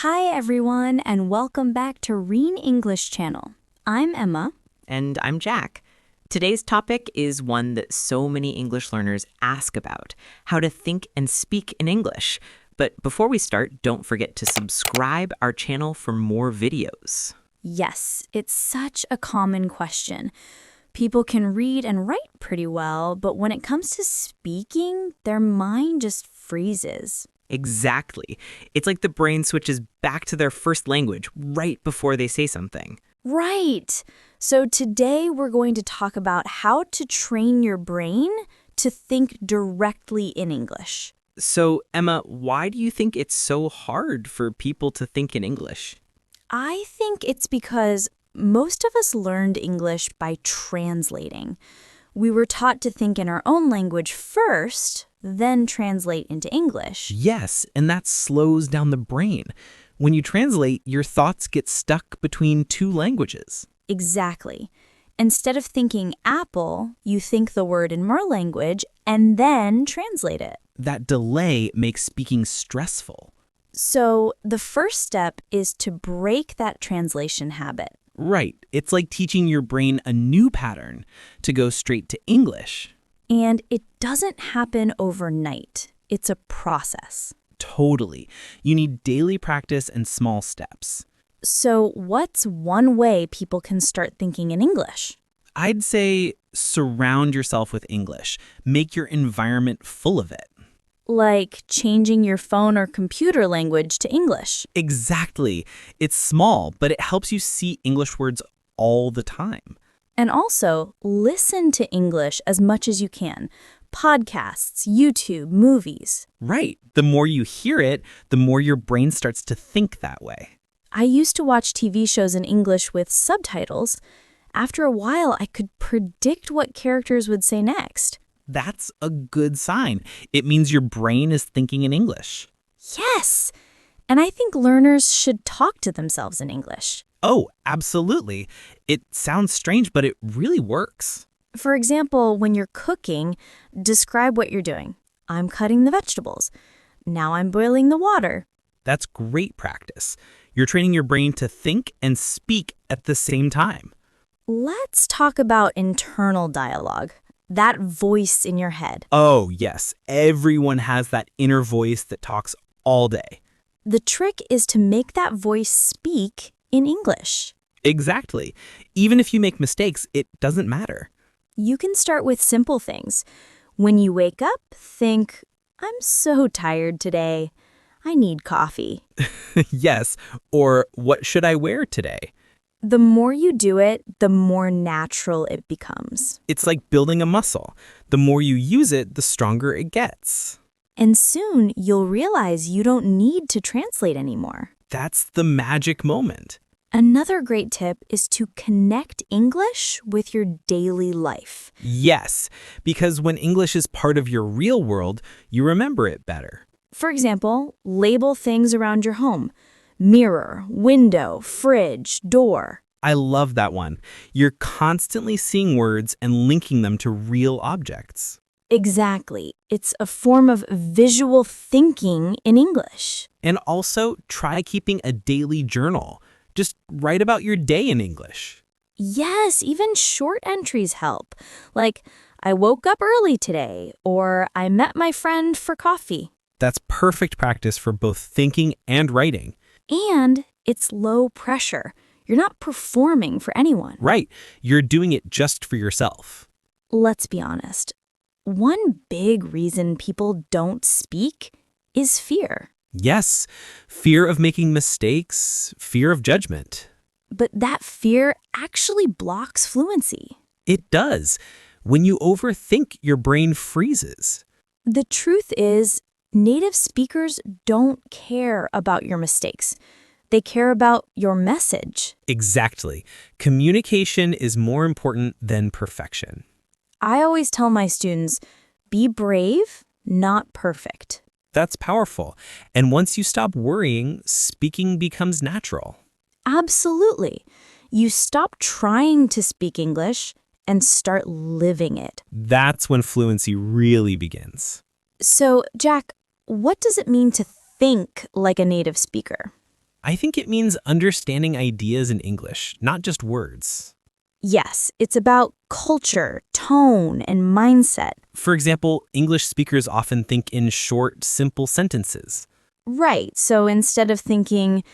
Hi everyone, and welcome back to Reen English Channel. I'm Emma. And I'm Jack. Today's topic is one that so many English learners ask about, how to think and speak in English. But before we start, don't forget to subscribe our channel for more videos. Yes, it's such a common question. People can read and write pretty well, but when it comes to speaking, their mind just freezes. Exactly. It's like the brain switches back to their first language right before they say something. Right. So today we're going to talk about how to train your brain to think directly in English. So, Emma, why do you think it's so hard for people to think in English? I think it's because most of us learned English by translating. We were taught to think in our own language first, then translate into English. Yes, and that slows down the brain. When you translate, your thoughts get stuck between two languages. Exactly. Instead of thinking apple, you think the word in more language and then translate it. That delay makes speaking stressful. So the first step is to break that translation habit. Right, it's like teaching your brain a new pattern to go straight to English. And it doesn't happen overnight. It's a process. Totally. You need daily practice and small steps. So what's one way people can start thinking in English? I'd say surround yourself with English. Make your environment full of it. Like changing your phone or computer language to English. Exactly. It's small, but it helps you see English words all the time. And also, listen to English as much as you can. Podcasts, YouTube, movies. Right. The more you hear it, the more your brain starts to think that way. I used to watch TV shows in English with subtitles. After a while, I could predict what characters would say next. That's a good sign. It means your brain is thinking in English. Yes! And I think learners should talk to themselves in English. Oh, absolutely. It sounds strange, but it really works. For example, when you're cooking, describe what you're doing. I'm cutting the vegetables. Now I'm boiling the water. That's great practice. You're training your brain to think and speak at the same time. Let's talk about internal dialogue. That voice in your head. Oh, yes. Everyone has that inner voice that talks all day. The trick is to make that voice speak in English. Exactly. Even if you make mistakes, it doesn't matter. You can start with simple things. When you wake up, think, I'm so tired today. I need coffee. Yes. Or what should I wear today? The more you do it, the more natural it becomes. It's like building a muscle. The more you use it, the stronger it gets. And soon you'll realize you don't need to translate anymore. That's the magic moment. Another great tip is to connect English with your daily life. Yes, because when English is part of your real world, you remember it better. For example, label things around your home. Mirror, window, fridge, door. I love that one. You're constantly seeing words and linking them to real objects. Exactly. It's a form of visual thinking in English. And also, try keeping a daily journal. Just write about your day in English. Yes, even short entries help. Like, I woke up early today, or I met my friend for coffee. That's perfect practice for both thinking and writing. And it's low pressure. You're not performing for anyone. Right. You're doing it just for yourself. Let's be honest. One big reason people don't speak is fear. Yes, fear of making mistakes, fear of judgment. But that fear actually blocks fluency. It does. When you overthink, your brain freezes. The truth is, native speakers don't care about your mistakes. They care about your message. Exactly. Communication is more important than perfection. I always tell my students, be brave, not perfect. That's powerful. And once you stop worrying, speaking becomes natural. Absolutely. You stop trying to speak English and start living it. That's when fluency really begins. So, Jack, what does it mean to think like a native speaker? I think it means understanding ideas in English, not just words. Yes, it's about culture, tone, and mindset. For example, English speakers often think in short, simple sentences. Right, so instead of thinking,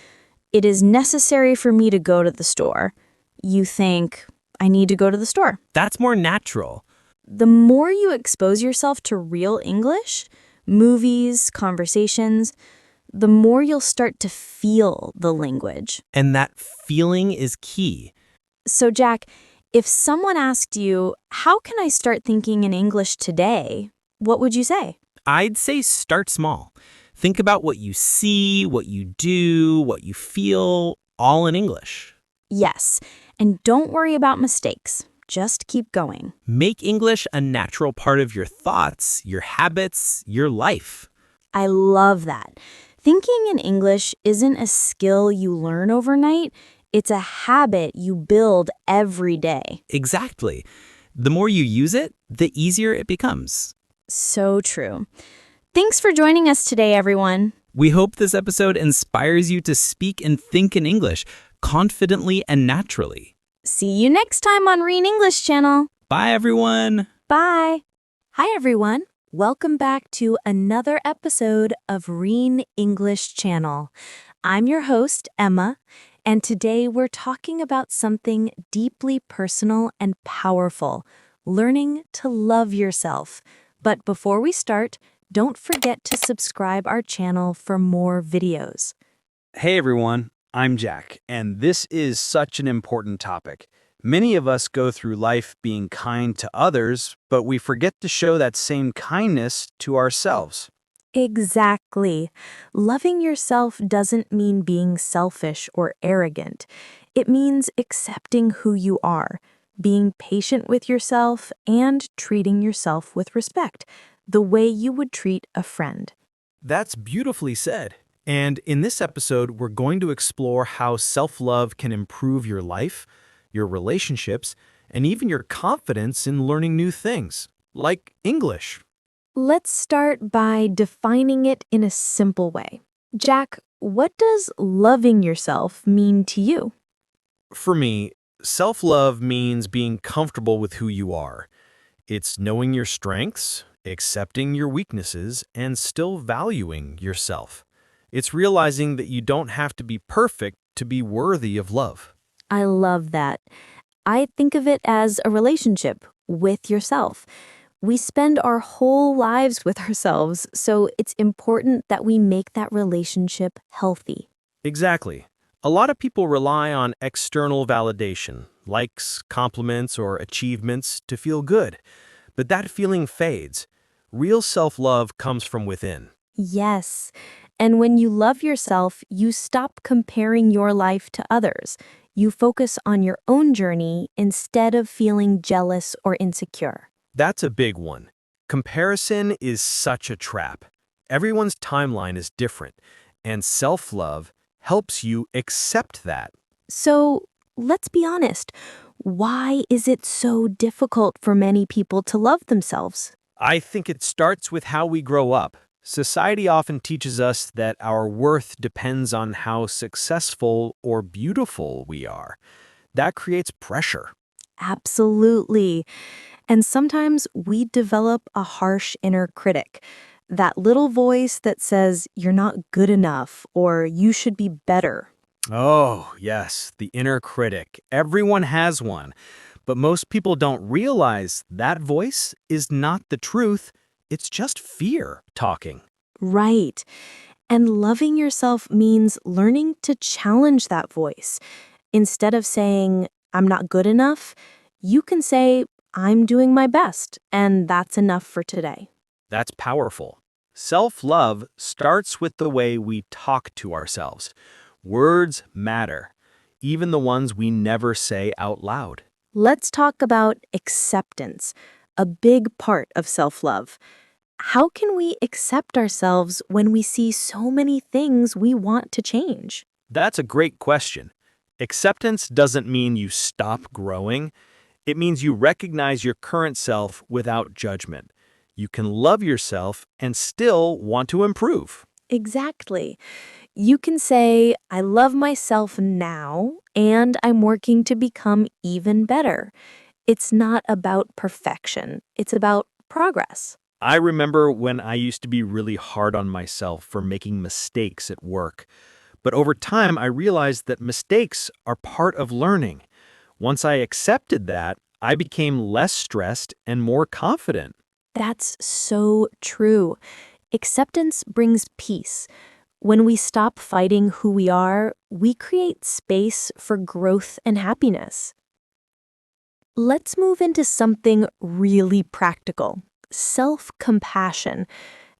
it is necessary for me to go to the store, you think, I need to go to the store. That's more natural. The more you expose yourself to real English, movies, conversations, the more you'll start to feel the language. And that feeling is key. So, Jack, if someone asked you, how can I start thinking in English today? What would you say? I'd say start small. Think about what you see, what you do, what you feel, all in English. Yes, and don't worry about mistakes. Just keep going. Make English a natural part of your thoughts, your habits, your life. I love that. Thinking in English isn't a skill you learn overnight. It's a habit you build every day. Exactly. The more you use it, the easier it becomes. So true. Thanks for joining us today, everyone. We hope this episode inspires you to speak and think in English confidently and naturally. See you next time on Reen English Channel. Bye, everyone. Bye. Hi, everyone. Welcome back to another episode of Reen English Channel. I'm your host, Emma, and today we're talking about something deeply personal and powerful, learning to love yourself. But before we start, don't forget to subscribe our channel for more videos. Hey everyone, I'm Jack, and this is such an important topic. Many of us go through life being kind to others, but we forget to show that same kindness to ourselves. Exactly. Loving yourself doesn't mean being selfish or arrogant. It means accepting who you are, being patient with yourself, and treating yourself with respect, the way you would treat a friend. That's beautifully said. And in this episode, we're going to explore how self-love can improve your life, your relationships, and even your confidence in learning new things, like English. Let's start by defining it in a simple way. Jack, what does loving yourself mean to you? For me, self-love means being comfortable with who you are. It's knowing your strengths, accepting your weaknesses, and still valuing yourself. It's realizing that you don't have to be perfect to be worthy of love. I love that. I think of it as a relationship with yourself. We spend our whole lives with ourselves, so it's important that we make that relationship healthy. Exactly. A lot of people rely on external validation, likes, compliments, or achievements to feel good. But that feeling fades. Real self-love comes from within. Yes. And when you love yourself, you stop comparing your life to others. You focus on your own journey instead of feeling jealous or insecure. That's a big one. Comparison is such a trap. Everyone's timeline is different, and self-love helps you accept that. So let's be honest. Why is it so difficult for many people to love themselves? I think it starts with how we grow up. Society often teaches us that our worth depends on how successful or beautiful we are. That creates pressure. Absolutely. And sometimes we develop a harsh inner critic, that little voice that says you're not good enough or you should be better. Oh, yes, the inner critic. Everyone has one. But most people don't realize that voice is not the truth. It's just fear talking. Right. And loving yourself means learning to challenge that voice. Instead of saying, I'm not good enough, you can say, I'm doing my best, and that's enough for today. That's powerful. Self-love starts with the way we talk to ourselves. Words matter, even the ones we never say out loud. Let's talk about acceptance, a big part of self-love. How can we accept ourselves when we see so many things we want to change? That's a great question. Acceptance doesn't mean you stop growing. It means you recognize your current self without judgment. You can love yourself and still want to improve. Exactly. You can say, I love myself now, and I'm working to become even better. It's not about perfection, it's about progress. I remember when I used to be really hard on myself for making mistakes at work. But over time, I realized that mistakes are part of learning. Once I accepted that, I became less stressed and more confident. That's so true. Acceptance brings peace. When we stop fighting who we are, we create space for growth and happiness. Let's move into something really practical. Self-compassion.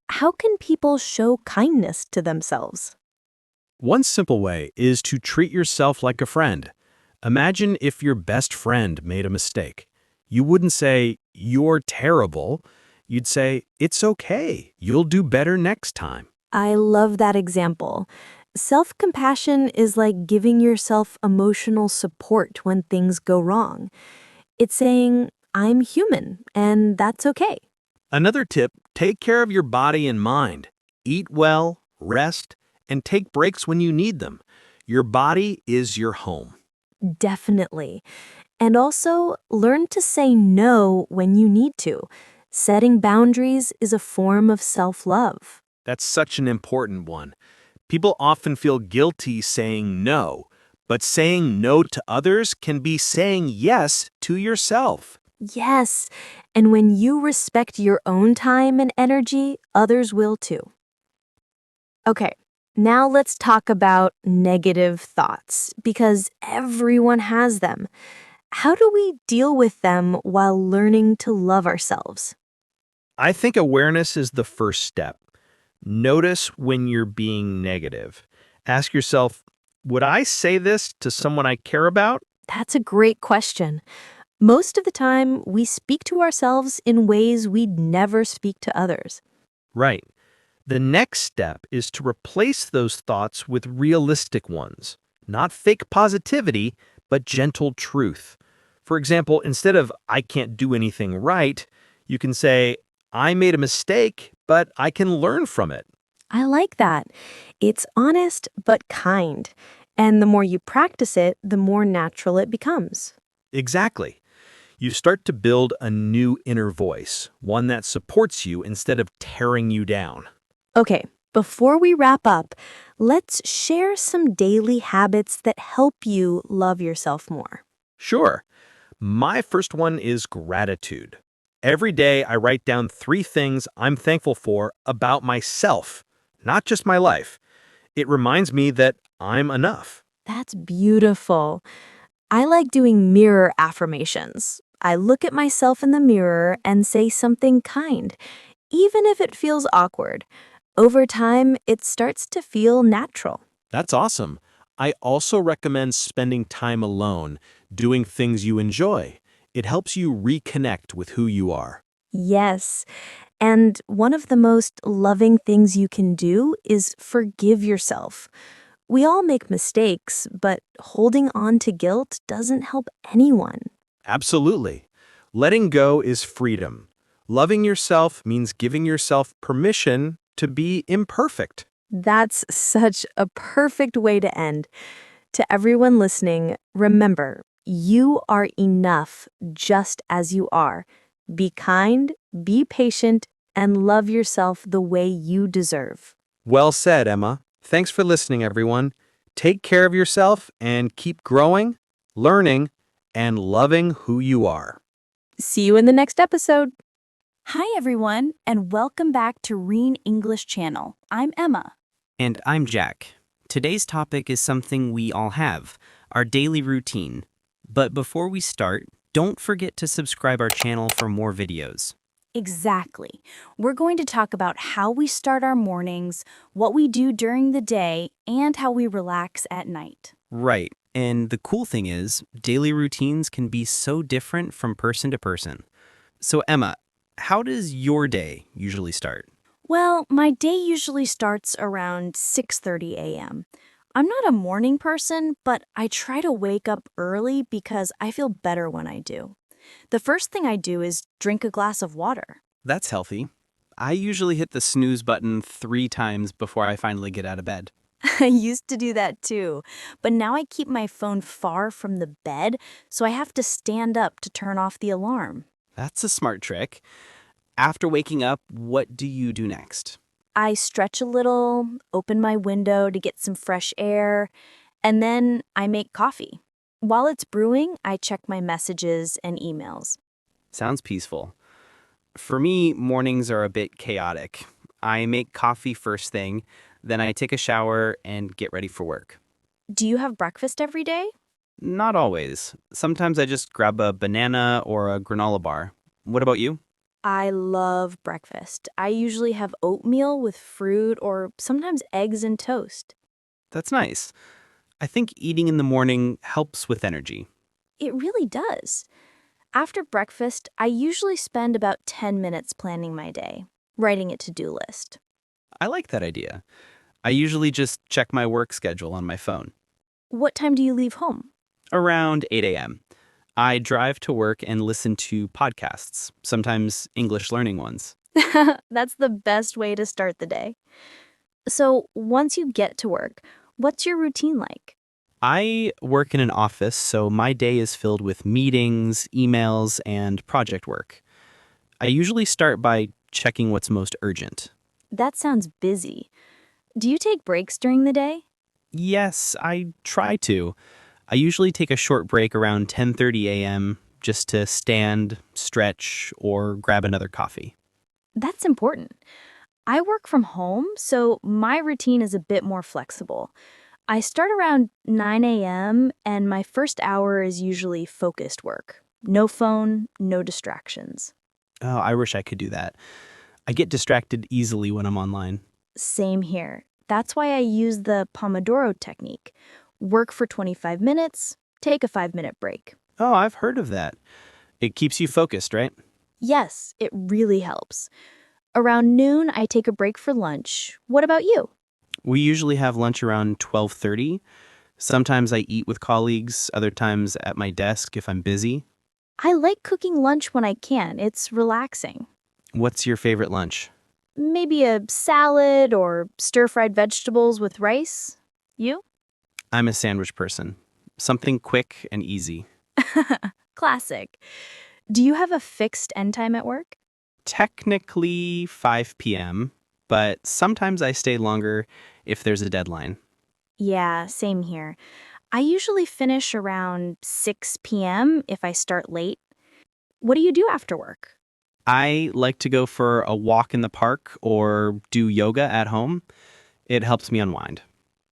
How can people show kindness to themselves? One simple way is to treat yourself like a friend. Imagine if your best friend made a mistake. You wouldn't say, "You're terrible." You'd say, "It's okay. You'll do better next time." I love that example. Self-compassion is like giving yourself emotional support when things go wrong. It's saying, I'm human, and that's okay. Another tip, take care of your body and mind. Eat well, rest, and take breaks when you need them. Your body is your home. Definitely. And also, learn to say no when you need to. Setting boundaries is a form of self-love. That's such an important one. People often feel guilty saying no, but saying no to others can be saying yes to yourself. Yes, and when you respect your own time and energy, others will too. Okay, now let's talk about negative thoughts, because everyone has them. How do we deal with them while learning to love ourselves? I think awareness is the first step. Notice when you're being negative. Ask yourself, would I say this to someone I care about? That's a great question. Most of the time, we speak to ourselves in ways we'd never speak to others. Right. The next step is to replace those thoughts with realistic ones. Not fake positivity, but gentle truth. For example, instead of "I can't do anything right," you can say, "I made a mistake, but I can learn from it." I like that. It's honest but kind. And the more you practice it, the more natural it becomes. Exactly. You start to build a new inner voice, one that supports you instead of tearing you down. Okay, before we wrap up, let's share some daily habits that help you love yourself more. Sure. My first one is gratitude. Every day I write down 3 things I'm thankful for about myself, not just my life. It reminds me that I'm enough. That's beautiful. I like doing mirror affirmations. I look at myself in the mirror and say something kind, even if it feels awkward. Over time, it starts to feel natural. That's awesome. I also recommend spending time alone, doing things you enjoy. It helps you reconnect with who you are. Yes. And one of the most loving things you can do is forgive yourself. We all make mistakes, but holding on to guilt doesn't help anyone. Absolutely. Letting go is freedom. Loving yourself means giving yourself permission to be imperfect. That's such a perfect way to end. To everyone listening, remember, you are enough just as you are. Be kind, be patient, and love yourself the way you deserve. Well said, Emma. Thanks for listening, everyone. Take care of yourself and keep growing, learning, and loving who you are. See you in the next episode. Hi, everyone, and welcome back to Reen English Channel. I'm Emma. And I'm Jack. Today's topic is something we all have, our daily routine. But before we start, don't forget to subscribe our channel for more videos. Exactly. We're going to talk about how we start our mornings, what we do during the day, and how we relax at night. Right. And the cool thing is, daily routines can be so different from person to person. So Emma, how does your day usually start? Well, my day usually starts around 6:30 a.m. I'm not a morning person, but I try to wake up early because I feel better when I do. The first thing I do is drink a glass of water. That's healthy. I usually hit the snooze button 3 times before I finally get out of bed. I used to do that too, but now I keep my phone far from the bed, so I have to stand up to turn off the alarm. That's a smart trick. After waking up, what do you do next? I stretch a little, open my window to get some fresh air, and then I make coffee. While it's brewing, I check my messages and emails. Sounds peaceful. For me, mornings are a bit chaotic. I make coffee first thing, then I take a shower and get ready for work. Do you have breakfast every day? Not always. Sometimes I just grab a banana or a granola bar. What about you? I love breakfast. I usually have oatmeal with fruit or sometimes eggs and toast. That's nice. I think eating in the morning helps with energy. It really does. After breakfast, I usually spend about 10 minutes planning my day, writing a to-do list. I like that idea. I usually just check my work schedule on my phone. What time do you leave home? Around 8 a.m. I drive to work and listen to podcasts, sometimes English learning ones. That's the best way to start the day. So, once you get to work, what's your routine like? I work in an office, so my day is filled with meetings, emails, and project work. I usually start by checking what's most urgent. That sounds busy. Do you take breaks during the day? Yes, I try to. I usually take a short break around 10:30 a.m. just to stand, stretch, or grab another coffee. That's important. I work from home, so my routine is a bit more flexible. I start around 9 a.m., and my first hour is usually focused work. No phone, no distractions. Oh, I wish I could do that. I get distracted easily when I'm online. Same here. That's why I use the Pomodoro technique. Work for 25 minutes, take a 5-minute break. Oh, I've heard of that. It keeps you focused, right? Yes, it really helps. Around noon, I take a break for lunch. What about you? We usually have lunch around 12:30. Sometimes I eat with colleagues, other times at my desk if I'm busy. I like cooking lunch when I can. It's relaxing. What's your favorite lunch? Maybe a salad or stir-fried vegetables with rice. You? I'm a sandwich person. Something quick and easy. Classic. Do you have a fixed end time at work? Technically 5 p.m., but sometimes I stay longer if there's a deadline. Yeah, same here. I usually finish around 6 p.m. if I start late. What do you do after work? I like to go for a walk in the park or do yoga at home. It helps me unwind.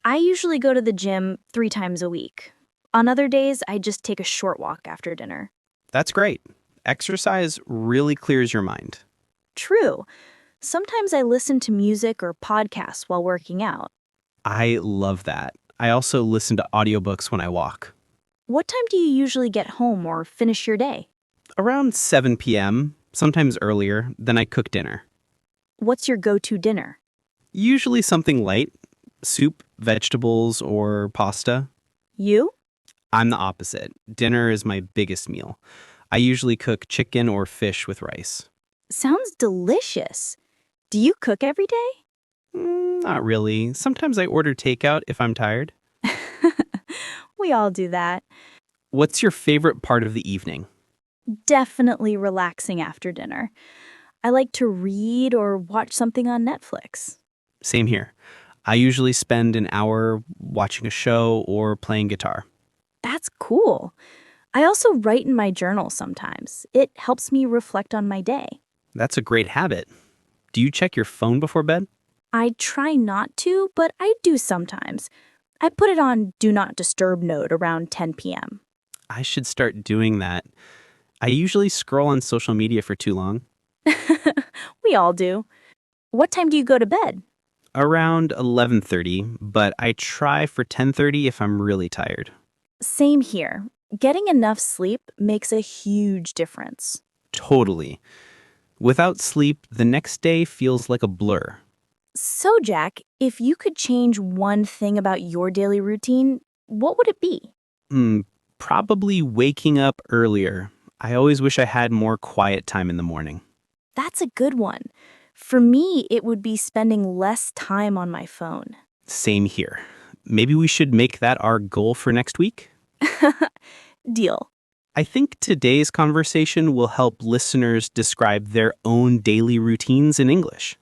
I usually go to the gym 3 times a week. On other days, I just take a short walk after dinner. That's great. Exercise really clears your mind. True. Sometimes I listen to music or podcasts while working out. I love that. I also listen to audiobooks when I walk. What time do you usually get home or finish your day? Around 7 p.m., sometimes earlier, then I cook dinner. What's your go-to dinner? Usually something light, soup, vegetables, or pasta. You? I'm the opposite. Dinner is my biggest meal. I usually cook chicken or fish with rice. Sounds delicious. Do you cook every day? Not really. Sometimes I order takeout if I'm tired. We all do that. What's your favorite part of the evening? Definitely relaxing after dinner. I like to read or watch something on Netflix. Same here. I usually spend an hour watching a show or playing guitar. That's cool. I also write in my journal sometimes. It helps me reflect on my day. That's a great habit. Do you check your phone before bed? I try not to, but I do sometimes. I put it on Do Not Disturb mode around 10 p.m. I should start doing that. I usually scroll on social media for too long. We all do. What time do you go to bed? Around 11:30, but I try for 10:30 if I'm really tired. Same here. Getting enough sleep makes a huge difference. Totally. Without sleep, the next day feels like a blur. So, Jack, if you could change one thing about your daily routine, what would it be? Probably waking up earlier. I always wish I had more quiet time in the morning. That's a good one. For me, it would be spending less time on my phone. Same here. Maybe we should make that our goal for next week? Deal. I think today's conversation will help listeners describe their own daily routines in English.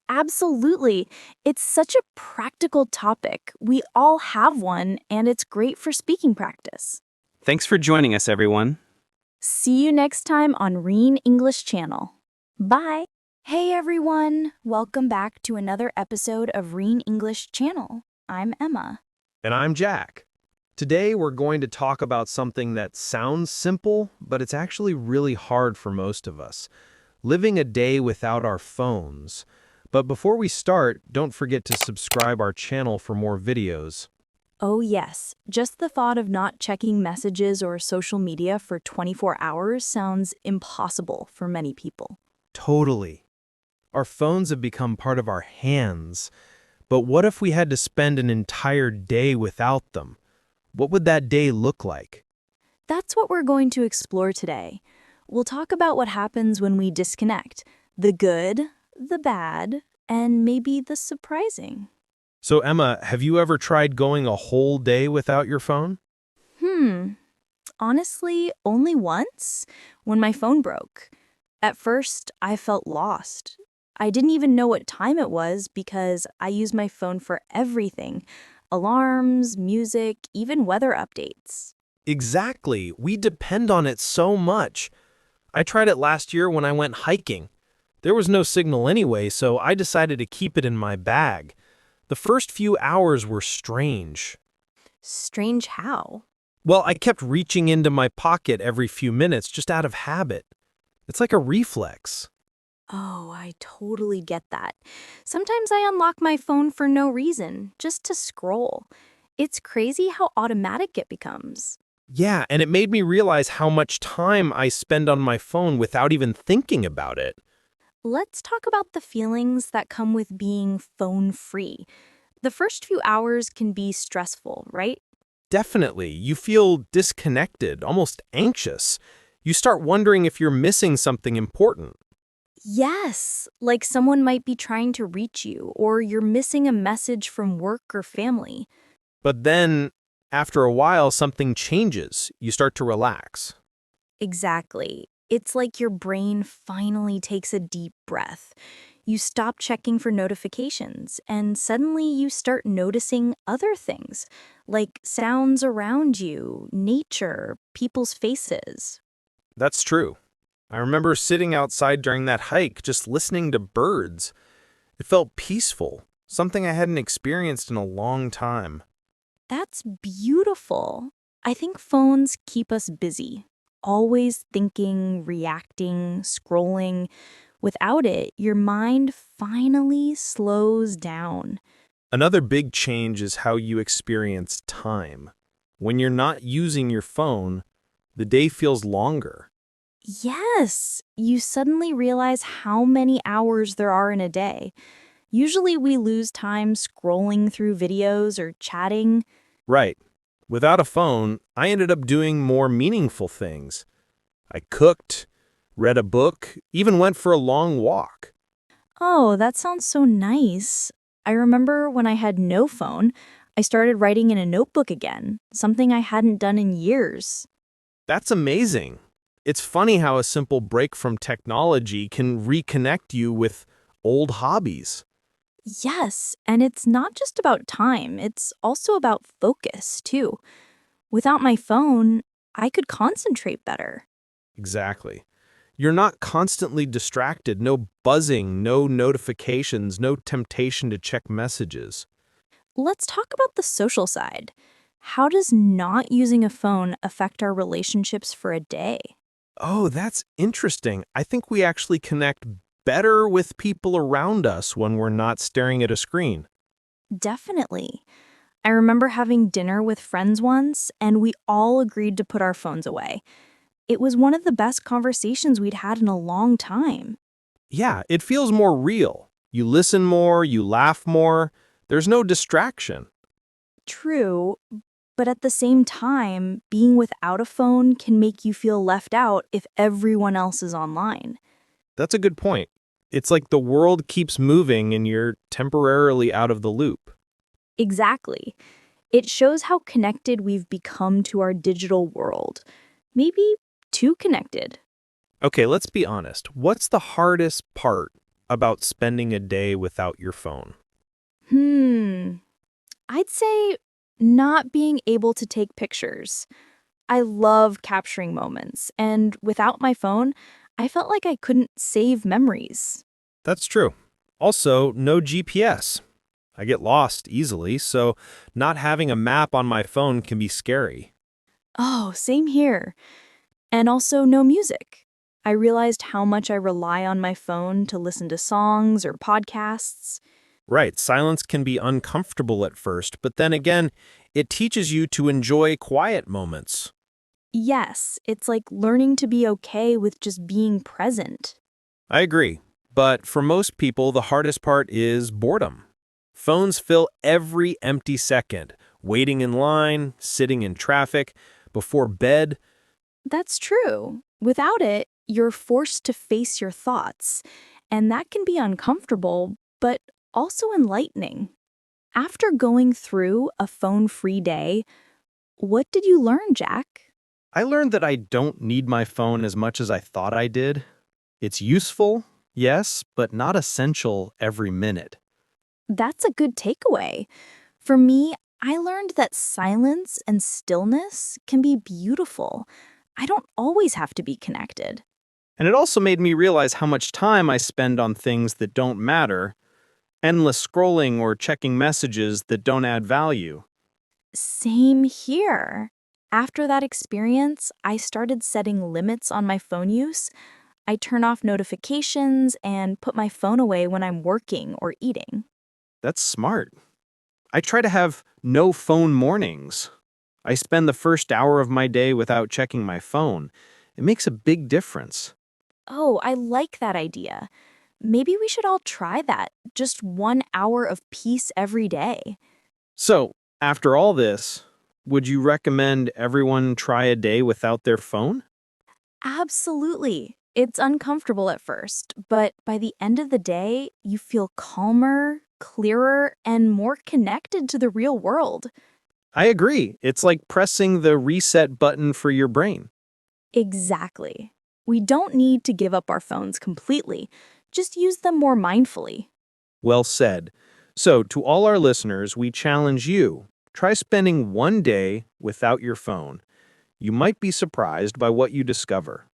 Absolutely. It's such a practical topic. We all have one, and it's great for speaking practice. Thanks for joining us, everyone. See you next time on Reen English Channel. Bye. Hey everyone, welcome back to another episode of Reen English Channel. I'm Emma. And I'm Jack. Today we're going to talk about something that sounds simple, but it's actually really hard for most of us. Living a day without our phones. But before we start, don't forget to subscribe our channel for more videos. Oh yes, just the thought of not checking messages or social media for 24 hours sounds impossible for many people. Totally. Our phones have become part of our hands. But what if we had to spend an entire day without them? What would that day look like? That's what we're going to explore today. We'll talk about what happens when we disconnect, the good, the bad, and maybe the surprising. So Emma, have you ever tried going a whole day without your phone? Honestly, only once, when my phone broke. At first, I felt lost. I didn't even know what time it was because I use my phone for everything. Alarms, music, even weather updates. Exactly. We depend on it so much. I tried it last year when I went hiking. There was no signal anyway, so I decided to keep it in my bag. The first few hours were strange. Strange how? Well, I kept reaching into my pocket every few minutes just out of habit. It's like a reflex. Oh, I totally get that. Sometimes I unlock my phone for no reason, just to scroll. It's crazy how automatic it becomes. Yeah, and it made me realize how much time I spend on my phone without even thinking about it. Let's talk about the feelings that come with being phone-free. The first few hours can be stressful, right? Definitely. You feel disconnected, almost anxious. You start wondering if you're missing something important. Yes, like someone might be trying to reach you, or you're missing a message from work or family. But then, after a while, something changes. You start to relax. Exactly. It's like your brain finally takes a deep breath. You stop checking for notifications, and suddenly you start noticing other things, like sounds around you, nature, people's faces. That's true. I remember sitting outside during that hike, just listening to birds. It felt peaceful, something I hadn't experienced in a long time. That's beautiful. I think phones keep us busy, always thinking, reacting, scrolling. Without it, your mind finally slows down. Another big change is how you experience time. When you're not using your phone, the day feels longer. Yes, you suddenly realize how many hours there are in a day. Usually we lose time scrolling through videos or chatting. Right. Without a phone, I ended up doing more meaningful things. I cooked, read a book, even went for a long walk. Oh, that sounds so nice. I remember when I had no phone, I started writing in a notebook again, something I hadn't done in years. That's amazing. It's funny how a simple break from technology can reconnect you with old hobbies. Yes, and it's not just about time, it's also about focus, too. Without my phone, I could concentrate better. Exactly. You're not constantly distracted, no buzzing, no notifications, no temptation to check messages. Let's talk about the social side. How does not using a phone affect our relationships for a day? Oh, that's interesting. I think we actually connect better with people around us when we're not staring at a screen. Definitely. I remember having dinner with friends once, and we all agreed to put our phones away. It was one of the best conversations we'd had in a long time. Yeah, it feels more real. You listen more, you laugh more. There's no distraction. True, but at the same time, being without a phone can make you feel left out if everyone else is online. That's a good point. It's like the world keeps moving and you're temporarily out of the loop. Exactly. It shows how connected we've become to our digital world. Maybe too connected. Okay, let's be honest. What's the hardest part about spending a day without your phone? I'd say not being able to take pictures. I love capturing moments, and without my phone, I felt like I couldn't save memories. That's true. Also, no GPS. I get lost easily, so not having a map on my phone can be scary. Oh, same here. And also no music. I realized how much I rely on my phone to listen to songs or podcasts. Right, silence can be uncomfortable at first, but then again, it teaches you to enjoy quiet moments. Yes, it's like learning to be okay with just being present. I agree, but for most people, the hardest part is boredom. Phones fill every empty second, waiting in line, sitting in traffic, before bed. That's true. Without it, you're forced to face your thoughts, and that can be uncomfortable, but also enlightening. After going through a phone-free day, what did you learn, Jack? I learned that I don't need my phone as much as I thought I did. It's useful, yes, but not essential every minute. That's a good takeaway. For me, I learned that silence and stillness can be beautiful. I don't always have to be connected. And it also made me realize how much time I spend on things that don't matter, endless scrolling or checking messages that don't add value. Same here. After that experience, I started setting limits on my phone use. I turn off notifications and put my phone away when I'm working or eating. That's smart. I try to have no phone mornings. I spend the first hour of my day without checking my phone. It makes a big difference. Oh, I like that idea. Maybe we should all try that. Just 1 hour of peace every day. So, after all this, would you recommend everyone try a day without their phone? Absolutely. It's uncomfortable at first, but by the end of the day, you feel calmer, clearer, and more connected to the real world. I agree. It's like pressing the reset button for your brain. Exactly. We don't need to give up our phones completely, just use them more mindfully. Well said. So, to all our listeners, we challenge you. Try spending one day without your phone. You might be surprised by what you discover.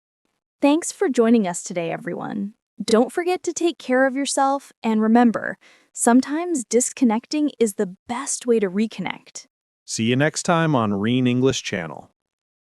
Thanks for joining us today, everyone. Don't forget to take care of yourself, and remember, sometimes disconnecting is the best way to reconnect. See you next time on Reen English Channel.